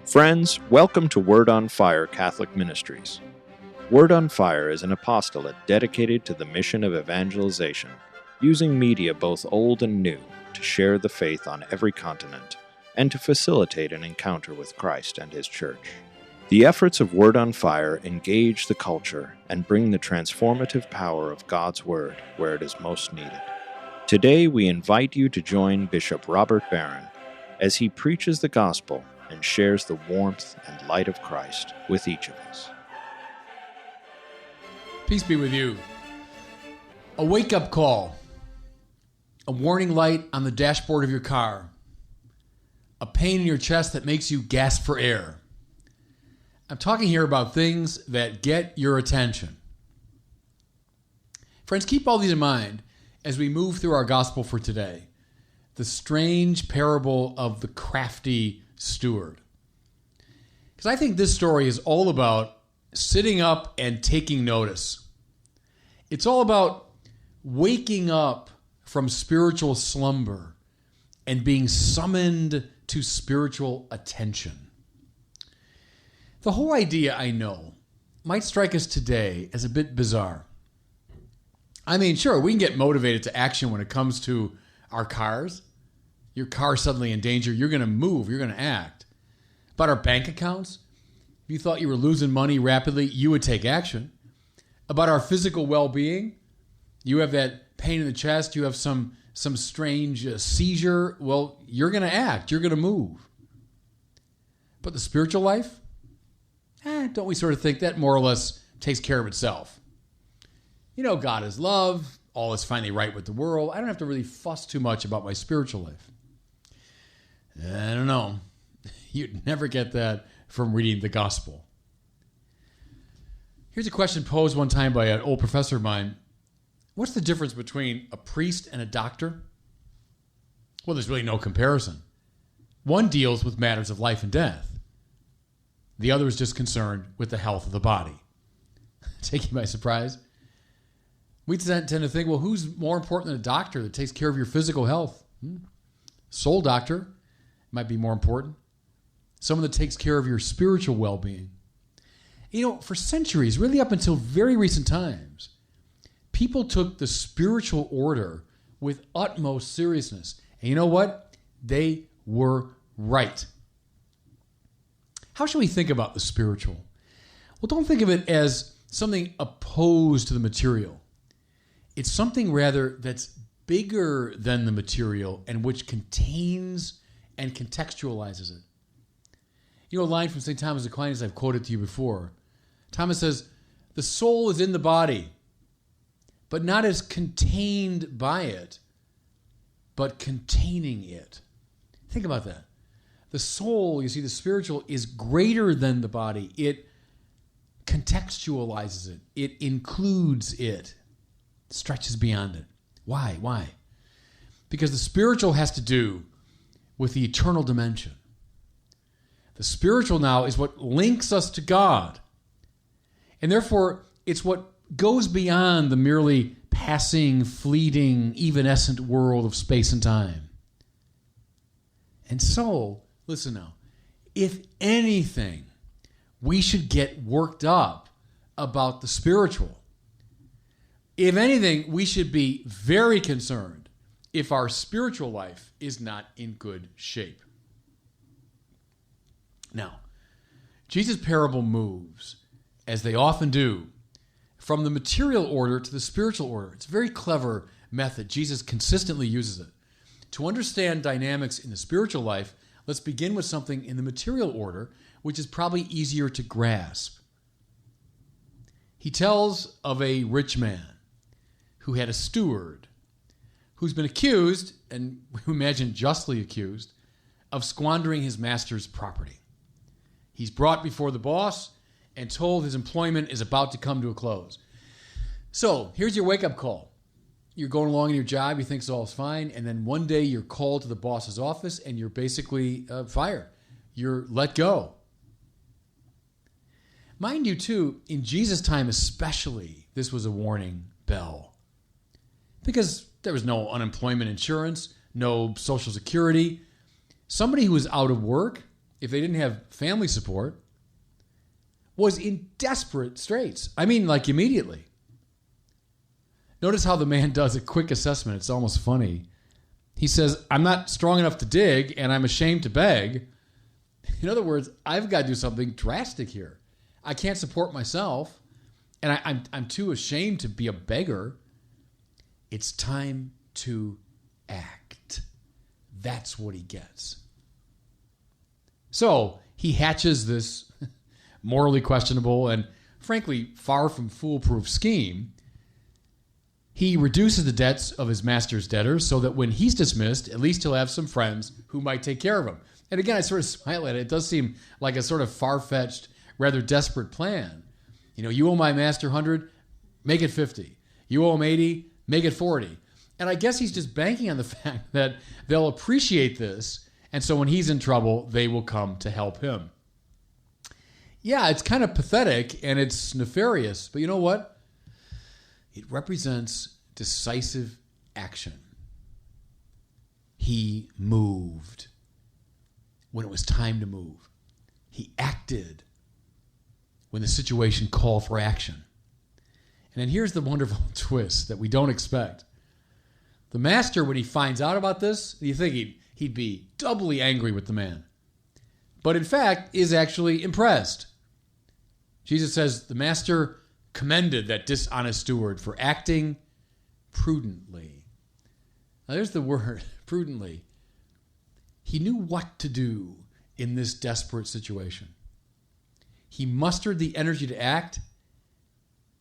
Friends, welcome to Word on Fire Catholic Ministries. Word on Fire is an apostolate dedicated to the mission of evangelization, using media both old and new to share the faith on every continent and to facilitate an encounter with Christ and His Church. The efforts of Word on Fire engage the culture and bring the transformative power of God's Word where it is most needed. Today we invite you to join Bishop Robert Barron as he preaches the gospel and shares the warmth and light of Christ with each of us. Peace be with you. A wake-up call, a warning light on the dashboard of your car, a pain in your chest that makes you gasp for air. I'm talking here about things that get your attention. Friends, keep all these in mind as we move through our gospel for today. The strange parable of the crafty steward. Because I think this story is all about sitting up and taking notice. It's all about waking up from spiritual slumber and being summoned to spiritual attention. The whole idea, I know, might strike us today as a bit bizarre. I mean, sure, we can get motivated to action when it comes to our cars. Your car suddenly in danger, you're going to move, you're going to act. About our bank accounts, if you thought you were losing money rapidly, you would take action. About our physical well-being, you have that pain in the chest, you have some strange seizure, well, you're going to act, you're going to move. But the spiritual life? Don't we sort of think that more or less takes care of itself? You know, God is love, all is finally right with the world. I don't have to really fuss too much about my spiritual life. I don't know. You'd never get that from reading the gospel. Here's a question posed one time by an old professor of mine. What's the difference between a priest and a doctor? Well, there's really no comparison. One deals with matters of life and death. The other is just concerned with the health of the body. Take you by surprise? We tend to think, well, who's more important than a doctor that takes care of your physical health? Soul doctor might be more important. Someone that takes care of your spiritual well-being. You know, for centuries, really up until very recent times, people took the spiritual order with utmost seriousness. And you know what? They were right. How should we think about the spiritual? Well, don't think of it as something opposed to the material. It's something rather that's bigger than the material and which contains and contextualizes it. You know a line from St. Thomas Aquinas I've quoted to you before. Thomas says, the soul is in the body, but not as contained by it, but containing it. Think about that. The soul, you see, the spiritual is greater than the body. It contextualizes it. It includes it. Stretches beyond it. Why? Because the spiritual has to do with the eternal dimension. The spiritual now is what links us to God. And therefore, it's what goes beyond the merely passing, fleeting, evanescent world of space and time. And so, listen now, if anything, we should get worked up about the spiritual. If anything, we should be very concerned if our spiritual life is not in good shape. Now, Jesus' parable moves, as they often do, from the material order to the spiritual order. It's a very clever method. Jesus consistently uses it. To understand dynamics in the spiritual life, let's begin with something in the material order, which is probably easier to grasp. He tells of a rich man who had a steward who's been accused, and we imagine justly accused, of squandering his master's property. He's brought before the boss and told his employment is about to come to a close. So here's your wake-up call. You're going along in your job, you think all's fine, and then one day you're called to the boss's office and you're basically fired. You're let go. Mind you, too, in Jesus' time especially, this was a warning bell. Because there was no unemployment insurance, no Social Security. Somebody who was out of work if they didn't have family support, was in desperate straits. I mean, like immediately. Notice how the man does a quick assessment. It's almost funny. He says, I'm not strong enough to dig, and I'm ashamed to beg. In other words, I've got to do something drastic here. I can't support myself, and I'm too ashamed to be a beggar. It's time to act. That's what he gets. So he hatches this morally questionable and, frankly, far from foolproof scheme. He reduces the debts of his master's debtors so that when he's dismissed, at least he'll have some friends who might take care of him. And again, I sort of smile at it. It does seem like a sort of far-fetched, rather desperate plan. You know, you owe my master 100, make it 50. You owe him 80, make it 40. And I guess he's just banking on the fact that they'll appreciate this, and so when he's in trouble, they will come to help him. Yeah, it's kind of pathetic and it's nefarious, but you know what? It represents decisive action. He moved when it was time to move. He acted when the situation called for action. And then here's the wonderful twist that we don't expect. The master, when he finds out about this, you think he'd be doubly angry with the man. But in fact, is actually impressed. Jesus says the master commended that dishonest steward for acting prudently. Now there's the word, prudently. He knew what to do in this desperate situation. He mustered the energy to act,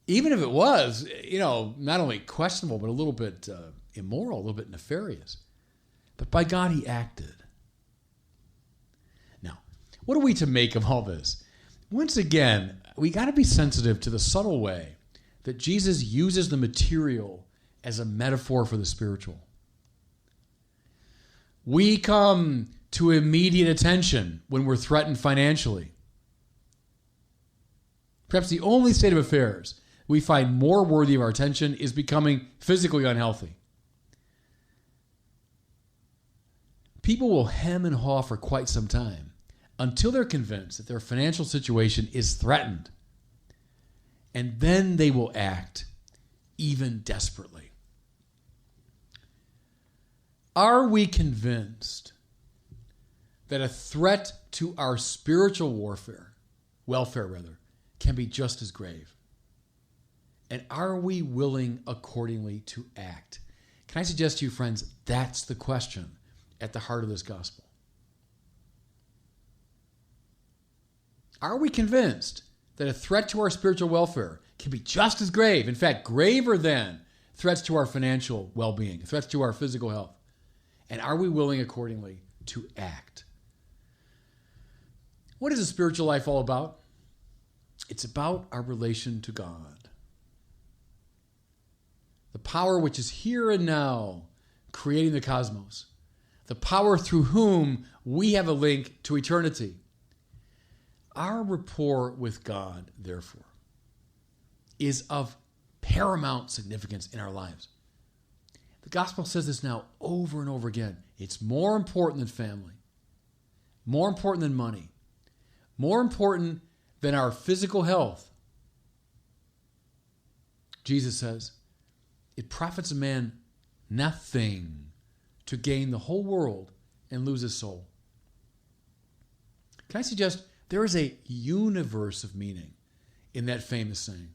even if it was, not only questionable, but a little bit immoral, a little bit nefarious. But by God, he acted. Now, what are we to make of all this? Once again, we got to be sensitive to the subtle way that Jesus uses the material as a metaphor for the spiritual. We come to immediate attention when we're threatened financially. Perhaps the only state of affairs we find more worthy of our attention is becoming physically unhealthy. People will hem and haw for quite some time until they're convinced that their financial situation is threatened. And then they will act, even desperately. Are we convinced that a threat to our spiritual welfare, can be just as grave? And are we willing accordingly to act? Can I suggest to you, friends, that's the question at the heart of this gospel. Are we convinced that a threat to our spiritual welfare can be just as grave, in fact, graver than threats to our financial well-being, threats to our physical health? And are we willing accordingly to act? What is a spiritual life all about? It's about our relation to God. The power which is here and now, creating the cosmos. The power through whom we have a link to eternity. Our rapport with God, therefore, is of paramount significance in our lives. The gospel says this now over and over again. It's more important than family, more important than money, more important than our physical health. Jesus says, it profits a man nothing to gain the whole world and lose his soul. Can I suggest there is a universe of meaning in that famous saying?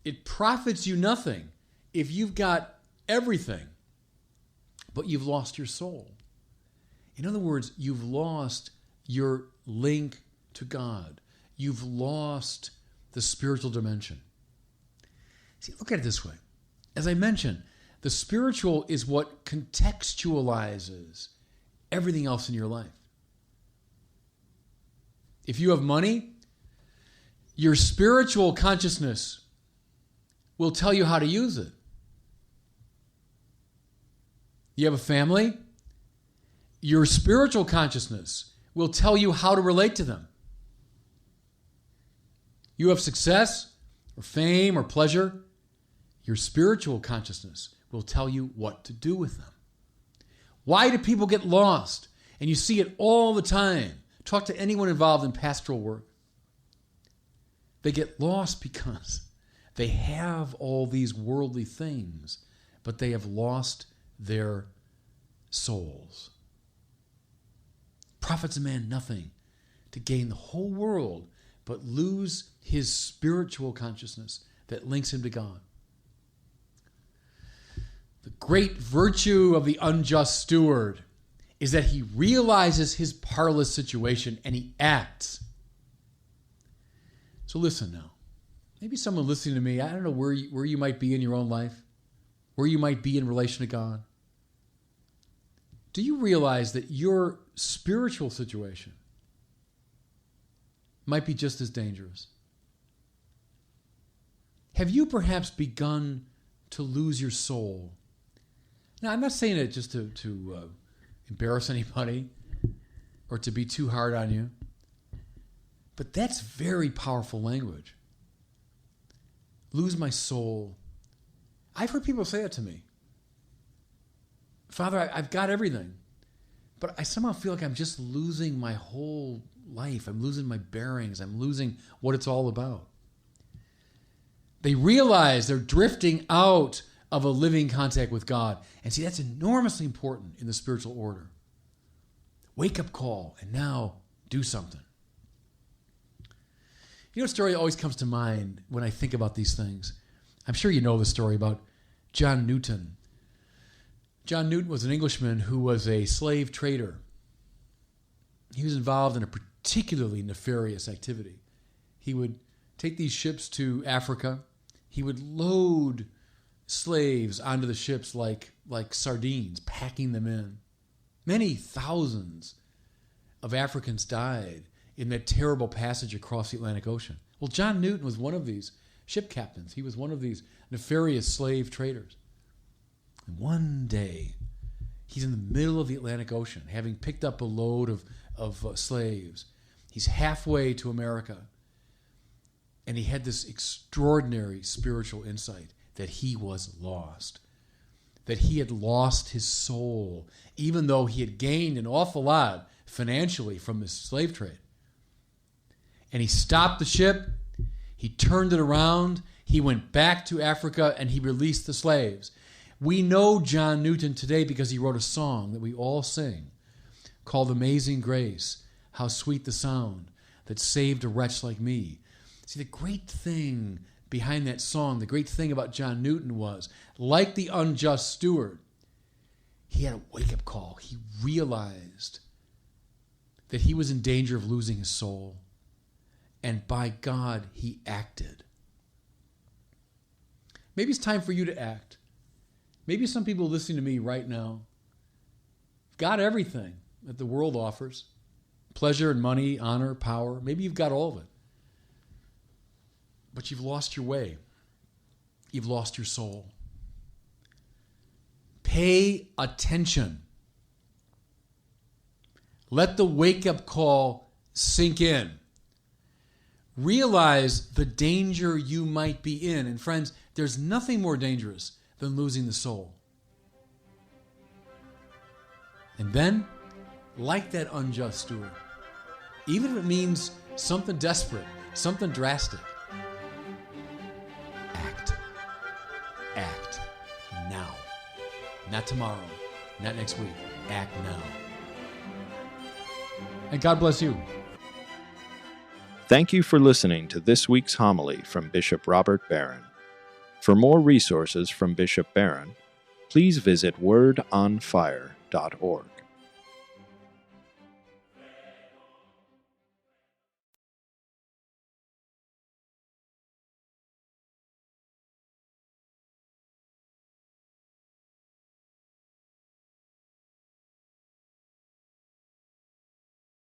It profits you nothing if you've got everything, but you've lost your soul. In other words, you've lost your link to God. You've lost the spiritual dimension. See, look at it this way. As I mentioned, the spiritual is what contextualizes everything else in your life. If you have money, your spiritual consciousness will tell you how to use it. You have a family, your spiritual consciousness will tell you how to relate to them. You have success or fame or pleasure, your spiritual consciousness will tell you what to do with them. Why do people get lost And you see it all the time. Talk to anyone involved in pastoral work. They get lost because they have all these worldly things, but they have lost their souls. Profits a man nothing to gain the whole world, but lose his spiritual consciousness that links him to God. The great virtue of the unjust steward is that he realizes his parlous situation and he acts. So listen now. Maybe someone listening to me, I don't know where you might be in your own life, where you might be in relation to God. Do you realize that your spiritual situation might be just as dangerous? Have you perhaps begun to lose your soul? Now, I'm not saying it just to embarrass anybody or to be too hard on you, but that's very powerful language. Lose my soul. I've heard people say that to me. Father, I've got everything, but I somehow feel like I'm just losing my whole life. I'm losing my bearings. I'm losing what it's all about. They realize they're drifting out of a living contact with God. And see, that's enormously important in the spiritual order. Wake up call, and now do something. You know, a story always comes to mind when I think about these things. I'm sure you know the story about John Newton. John Newton was an Englishman who was a slave trader. He was involved in a particularly nefarious activity. He would take these ships to Africa. He would load slaves onto the ships like sardines, packing them in. Many thousands of Africans died in that terrible passage across the Atlantic Ocean. Well, John Newton was one of these ship captains. He was one of these nefarious slave traders. And one day, he's in the middle of the Atlantic Ocean, having picked up a load of slaves. He's halfway to America. And he had this extraordinary spiritual insight that he was lost, that he had lost his soul, even though he had gained an awful lot financially from this slave trade. And he stopped the ship, he turned it around, he went back to Africa, and he released the slaves. We know John Newton today because he wrote a song that we all sing called Amazing Grace, How Sweet the Sound That Saved a Wretch Like Me. See, the great thing behind that song, the great thing about John Newton was, like the unjust steward, he had a wake-up call. He realized that he was in danger of losing his soul. And by God, he acted. Maybe it's time for you to act. Maybe some people listening to me right now have got everything that the world offers. Pleasure and money, honor, power. Maybe you've got all of it. But you've lost your way. You've lost your soul. Pay attention. Let the wake-up call sink in. Realize the danger you might be in. And friends, there's nothing more dangerous than losing the soul. And then, like that unjust steward, even if it means something desperate, something drastic, act now. Not tomorrow, not next week. Act now. And God bless you. Thank you for listening to this week's homily from Bishop Robert Barron. For more resources from Bishop Barron, please visit wordonfire.org.